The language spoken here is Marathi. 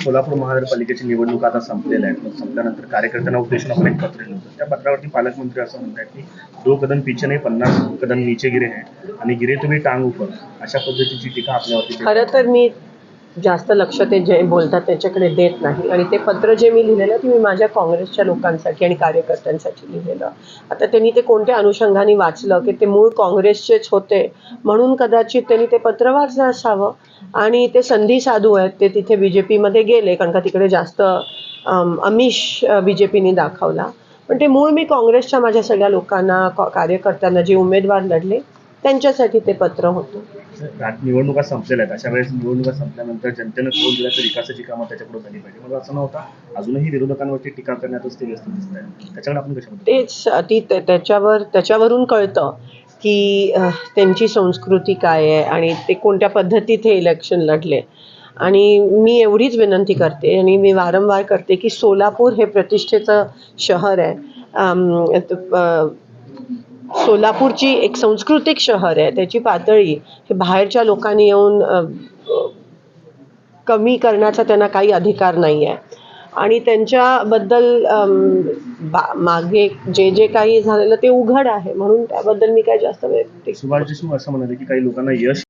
सोलापूर महानगरपालिकेची निवडणूक आता संपलेल्या आहेत. संपल्यानंतर कार्यकर्त्यांना उद्देशून आपण एक पत्र लिहिलं. त्या पत्रावरती पालकमंत्री असं म्हणतात की 2 कदम पीछे नहीं 50 कदम नीचे गिरे हैं आणि गिरे तुम्ही टांग ऊपर, अशा पद्धतीची टीका आपल्यावरती. खरं तर मी जास्त लक्ष ते जे बोलतात त्याच्याकडे देत नाही आणि ते पत्र जे मी लिहिलेलं ते मी माझ्या काँग्रेसच्या लोकांसाठी आणि कार्यकर्त्यांसाठी लिहिलेलं. आता त्यांनी ते कोणत्या अनुषंगाने वाचलं की ते मूळ काँग्रेसचेच होते म्हणून कदाचित त्यांनी ते पत्र वाचलं असावं आणि ते संधी साधू आहेत. ते तिथे BJPमध्ये गेले कारण का तिकडे जास्त आमिष BJPने दाखवला. पण ते मूळ मी काँग्रेसच्या माझ्या सगळ्या लोकांना कार्यकर्त्यांना जे उमेदवार लढले त्यांच्यासाठी ते पत्र होतं. निवडणुका संपलेल्या आहेत, अशा वेळेस निवडणुका संपल्यानंतर जनतेनं कौल दिला तर विकासाची कामं त्याच्याकडे झाली पाहिजे. मला असं नव्हता, अजूनही विरोधकांवरती टीका करण्यातच ते व्यस्त दिसत आहे. त्याच्याकडे आपण तेच त्याच्यावरून कळतं की त्यांची संस्कृती काय आहे आणि ते कोणत्या पद्धतीत हे इलेक्शन लढले. आणि मी एवढीच विनंती करते आणि मी वारंवार करते की सोलापूर हे प्रतिष्ठेचं शहर आहे. सोलापूरची एक सांस्कृतिक शहर आहे. त्याची पातळी हे बाहेरच्या लोकांनी येऊन कमी करण्याचा त्यांना काही अधिकार नाही आहे आणि त्यांच्याबद्दल मागे जे काही झालेलं ते उघड आहे म्हणून त्याबद्दल मी काय जास्त सुभाष देशमुख असं म्हणाले की काही लोकांना यश